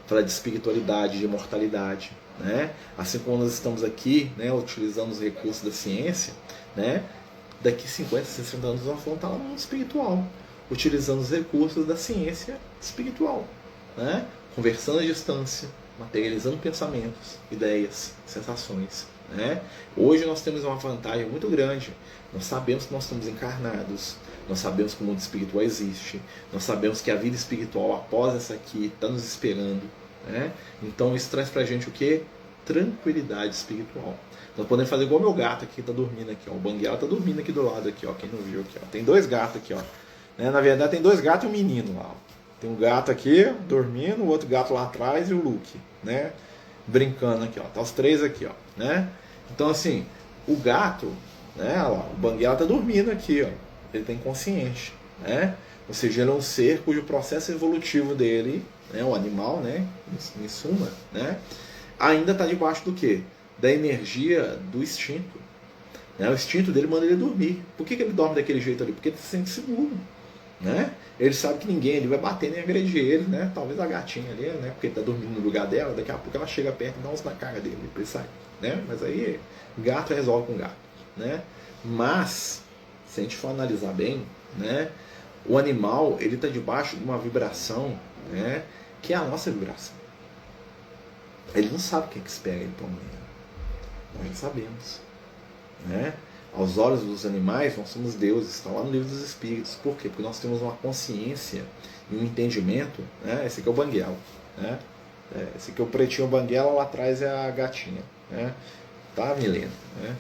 [SPEAKER 1] falar de espiritualidade, de imortalidade, né? Assim como nós estamos aqui, né, utilizando os recursos da ciência, né? Daqui 50, 60 anos nós vamos estar lá no mundo espiritual, utilizando os recursos da ciência espiritual, né? Conversando à distância, materializando pensamentos, ideias, sensações, né? Hoje nós temos uma vantagem muito grande. Nós sabemos que nós estamos encarnados, nós sabemos que o mundo espiritual existe, nós sabemos que a vida espiritual após essa aqui está nos esperando, né? Então isso traz pra gente o que? Tranquilidade espiritual. Nós podemos fazer igual meu gato aqui que está dormindo aqui, ó. O Banguela está dormindo aqui do lado aqui, ó. Quem não viu aqui, ó. Tem dois gatos aqui, ó. Né? Na verdade tem dois gatos e um menino lá, ó. Tem um gato aqui dormindo, o outro gato lá atrás e o Luke, né? Brincando aqui, ó. Tá os três aqui, ó, né? Então assim, o gato, né? Olha lá, o Banguela está dormindo aqui, ó. Ele tem consciência, né? Ou seja, ele é um ser cujo processo evolutivo dele, né? O animal, né? Em suma, né? Ainda está debaixo do quê? Da energia do instinto, né? O instinto dele manda ele dormir. Por que ele dorme daquele jeito ali? Porque ele se sente seguro, né? Ele sabe que ninguém ali vai bater nem agredir ele, né? Talvez a gatinha ali, né? Porque ele está dormindo no lugar dela, daqui a pouco ela chega perto e dá uns na cara dele para ele sair, né? Mas aí gato resolve com gato, né? Mas se a gente for analisar bem, né? O animal ele está debaixo de uma vibração, né? Que é a nossa vibração. Ele não sabe o que espera ele para amanhã. Nós já sabemos, né? Aos olhos dos animais, nós somos deuses, está lá no livro dos Espíritos. Por quê? Porque nós temos uma consciência e um entendimento, né? Esse aqui é o Banguela, né? Esse aqui é o pretinho Banguela, lá atrás é a gatinha, né? Tá, Milena, né?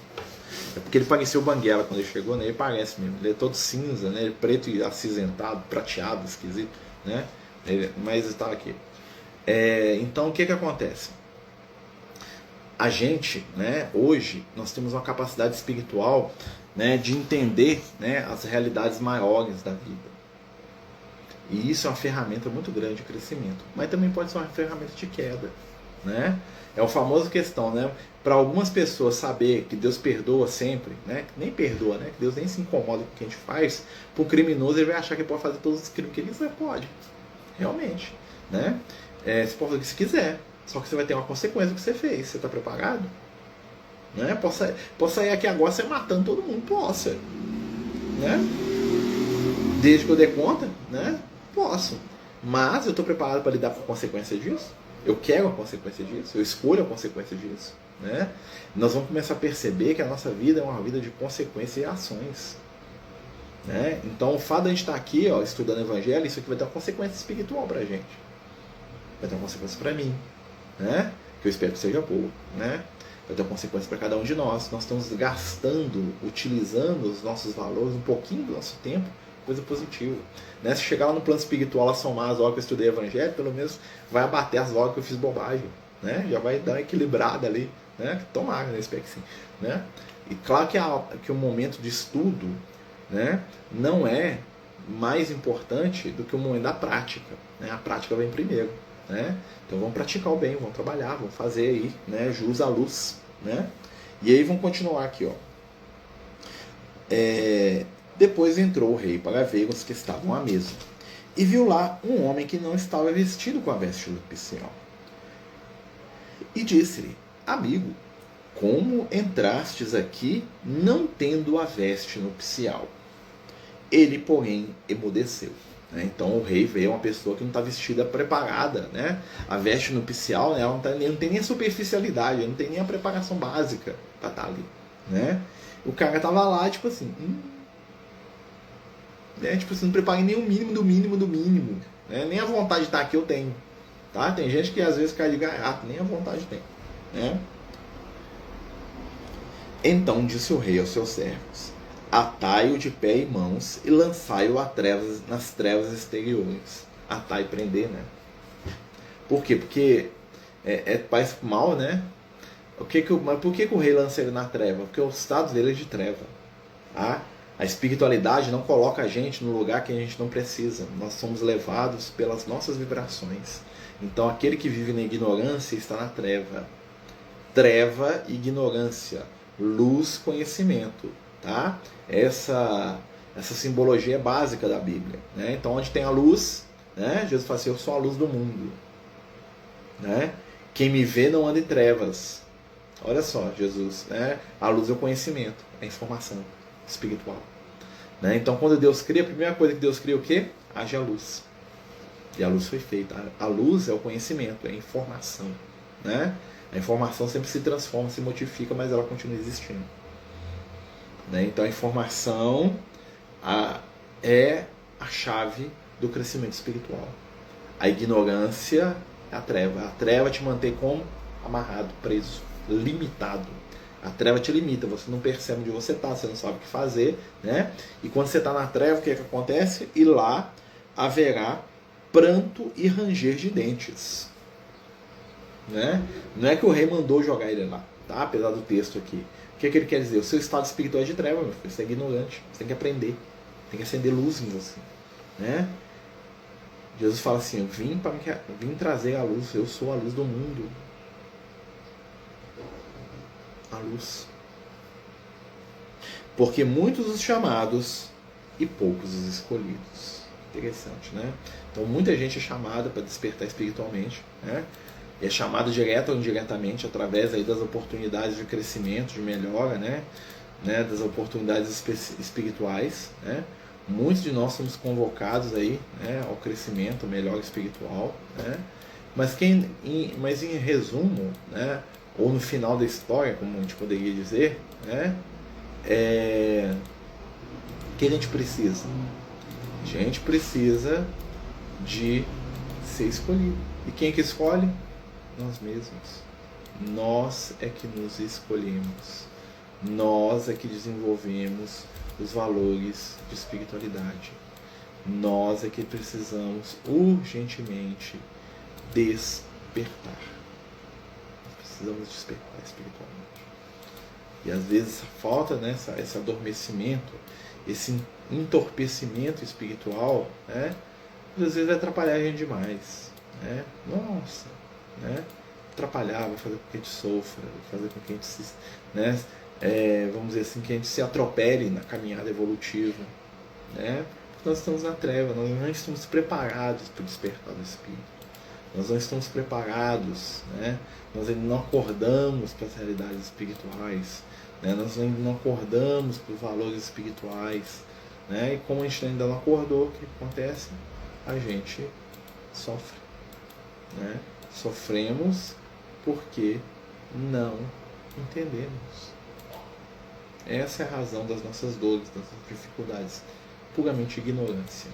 [SPEAKER 1] É porque ele parecia o Banguela quando ele chegou, né? Ele parece mesmo, ele é todo cinza, né? Ele é preto e acinzentado, prateado, esquisito, né? Mas está aqui. Então o que acontece? A gente, né, hoje, nós temos uma capacidade espiritual, né, de entender, né, as realidades maiores da vida. E isso é uma ferramenta muito grande de crescimento. Mas também pode ser uma ferramenta de queda, né? É a famosa questão, né? Para algumas pessoas saber que Deus perdoa sempre, né? Nem perdoa, né? Que Deus nem se incomoda com o que a gente faz. Para o criminoso, ele vai achar que pode fazer todos os crimes que ele quiser. Pode, realmente, né? Você pode fazer o que você quiser. Só que você vai ter uma consequência do que você fez. Você está preparado? Né? Posso sair aqui agora você matando todo mundo? Posso. Né? Desde que eu dê conta, né? Posso. Mas eu estou preparado para lidar com a consequência disso? Eu quero a consequência disso? Eu escolho a consequência disso? Né? Nós vamos começar a perceber que a nossa vida é uma vida de consequências e ações. Né? Então o fato de a gente estar aqui, ó, estudando o Evangelho, isso aqui vai ter uma consequência espiritual para a gente. Vai ter uma consequência para mim. Né? Que eu espero que seja boa, né? Vai ter consequência para cada um de nós. Nós estamos gastando, utilizando os nossos valores, um pouquinho do nosso tempo, coisa positiva, né? Se chegar lá no plano espiritual, a somar as horas que eu estudei evangelho, pelo menos vai abater as horas que eu fiz bobagem, né? Já vai dar uma equilibrada ali, né? Tomara, né? Espero que sim, né? E claro que o momento de estudo, né, não é mais importante do que o momento da prática, né? A prática vem primeiro. Né? Então vamos praticar o bem, vamos trabalhar, vamos fazer aí, né, jus à luz, né? E aí vamos continuar aqui, ó. Depois entrou o rei para ver os que estavam à mesa, e viu lá um homem que não estava vestido com a veste nupcial. E disse-lhe: amigo, como entrastes aqui não tendo a veste nupcial? Ele, porém, emudeceu. Então o rei vê uma pessoa que não está vestida preparada, né? A veste nupcial, né, ela não tem nem a superficialidade, não tem nem a preparação básica para estar ali, né? O cara tava lá, tipo assim, né? Tipo assim, não preparei nem o mínimo do mínimo do mínimo, né? Nem a vontade de estar aqui eu tenho, tá? Tem gente que às vezes cai de gaiato, nem a vontade tem, né? Então disse o rei aos seus servos: atai-o de pé e mãos e lançai-o nas trevas exteriores. Atar e prender, né? Por quê? Porque faz mal, né? Mas por que o rei lança ele na treva? Porque o estado dele é de treva. Tá? A espiritualidade não coloca a gente no lugar que a gente não precisa. Nós somos levados pelas nossas vibrações. Então aquele que vive na ignorância está na treva. Treva, ignorância. Luz, conhecimento. Tá? Essa simbologia é básica da Bíblia, né? Então onde tem a luz, né? Jesus fala assim: eu sou a luz do mundo, né? Quem me vê não anda em trevas. Olha só, Jesus, né? A luz é o conhecimento, é a informação espiritual, né? Então quando Deus cria, a primeira coisa que Deus cria é o quê? Haja a luz. E a luz foi feita. A luz é o conhecimento, é a informação, né? A informação sempre se transforma, se modifica, mas ela continua existindo. Então a informação é a chave do crescimento espiritual. A ignorância é a treva. A treva te mantém como? Amarrado, preso, limitado. A treva te limita, você não percebe onde você está, você não sabe o que fazer, né? E quando você está na treva, o que acontece? E lá haverá pranto e ranger de dentes, né? Não é que o rei mandou jogar ele lá, tá? Apesar do texto aqui. O que ele quer dizer? O seu estado espiritual é de treva, meu filho. Você é ignorante. Você tem que aprender. Tem que acender luz em você, né? Jesus fala assim: eu vim trazer a luz. Eu sou a luz do mundo. A luz. Porque muitos os chamados e poucos os escolhidos. Interessante, né? Então muita gente é chamada para despertar espiritualmente, né? É chamado direta ou indiretamente através aí das oportunidades de crescimento, de melhora, né? Das oportunidades espirituais, né? Muitos de nós somos convocados aí, né, ao crescimento, melhora espiritual, né? Mas em resumo, né, ou no final da história, como a gente poderia dizer, né, o que a gente precisa? A gente precisa de ser escolhido. E quem é que escolhe? Nós mesmos. Nós é que nos escolhemos. Nós é que desenvolvemos os valores de espiritualidade. Nós é que precisamos urgentemente despertar. Nós precisamos despertar espiritualmente. E às vezes falta, né, esse adormecimento, esse entorpecimento espiritual, né, às vezes vai atrapalhar a gente demais, né? Nossa, né? Atrapalhar, vai fazer com que a gente sofra, vai fazer com que a gente se, né, vamos dizer assim, que a gente se atropele na caminhada evolutiva, né? Porque nós estamos na treva, nós não estamos preparados para o despertar do espírito, nós não estamos preparados, né? Nós ainda não acordamos para as realidades espirituais, né? Nós ainda não acordamos para os valores espirituais, né? E como a gente ainda não acordou, o que acontece? A gente sofre, né? Sofremos porque não entendemos. Essa é a razão das nossas dores, das nossas dificuldades, puramente ignorância,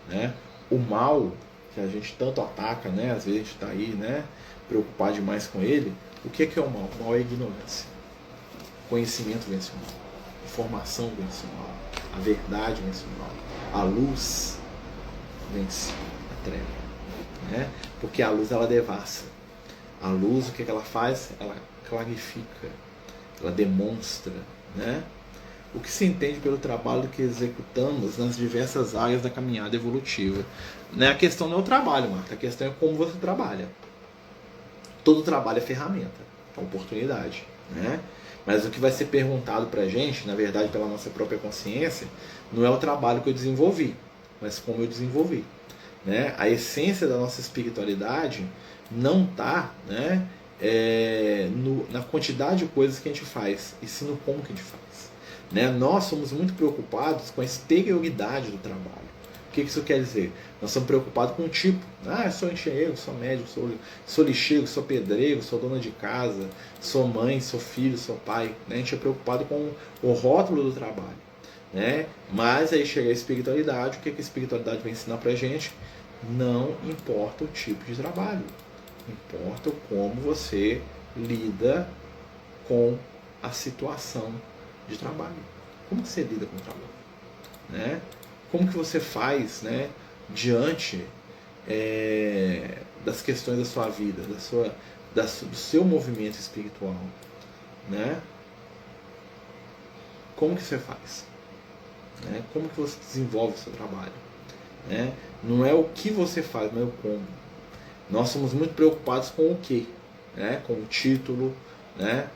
[SPEAKER 1] né? O mal que a gente tanto ataca, né? Às vezes a gente está aí, né, preocupado demais com ele. O que é o mal? O mal é a ignorância. Conhecimento vence o mal. Informação vence o mal. A verdade vence o mal. A luz vence a treva, né? Porque a luz, ela devassa. A luz, o que ela faz? Ela clarifica, ela demonstra, né, o que se entende pelo trabalho que executamos nas diversas áreas da caminhada evolutiva. Né? A questão não é o trabalho, Marta, a questão é como você trabalha. Todo trabalho é ferramenta, é oportunidade, né? Mas o que vai ser perguntado para a gente, na verdade pela nossa própria consciência, não é o trabalho que eu desenvolvi, mas como eu desenvolvi, né? A essência da nossa espiritualidade não está, né, na quantidade de coisas que a gente faz, e sim no como que a gente faz, né? Nós somos muito preocupados com a exterioridade do trabalho. O que isso quer dizer? Nós somos preocupados com o tipo. Ah, eu sou engenheiro, sou médico, sou lixeiro, sou pedreiro, sou dona de casa, sou mãe, sou filho, sou pai. Né? A gente é preocupado com o rótulo do trabalho. Né? Mas aí chega a espiritualidade. O que a espiritualidade vai ensinar pra gente? Não importa o tipo de trabalho. Importa como você lida com a situação de trabalho. Como que você lida com o trabalho? Né? Como que você faz, né, diante das questões da sua vida, do seu movimento espiritual, né? Como que você faz? Né? Como que você desenvolve o seu trabalho? Né? Não é o que você faz, mas é o como. Nós somos muito preocupados com o que, né? Com o título, né?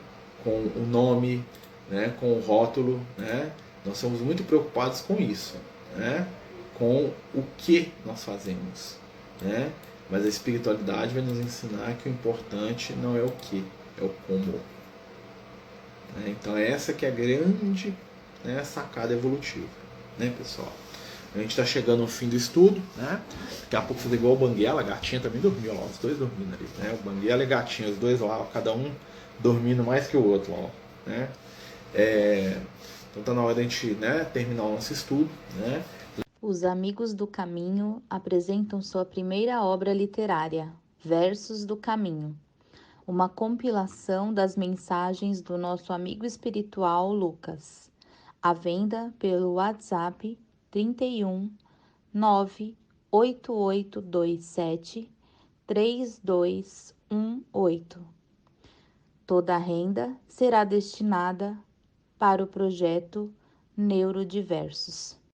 [SPEAKER 1] Com o nome, né? Com o rótulo, né? Nós somos muito preocupados com isso, né? Com o que nós fazemos, né? Mas a espiritualidade vai nos ensinar que o importante não é o que, é o como. Né? Então essa que é a grande, né, sacada evolutiva, né, pessoal? A gente está chegando ao fim do estudo, né? Daqui a pouco você igual o Banguela, a gatinha também dormiu, ó, os dois dormindo ali, né? O Banguela e a gatinha, os dois lá, cada um dormindo mais que o outro, ó, né? Então tá na hora da gente, né, terminar o nosso estudo, né?
[SPEAKER 2] Os Amigos do Caminho apresentam sua primeira obra literária, Versos do Caminho, uma compilação das mensagens do nosso amigo espiritual Lucas, à venda pelo WhatsApp 31 98827 3218. Toda a renda será destinada para o projeto Neurodiversos.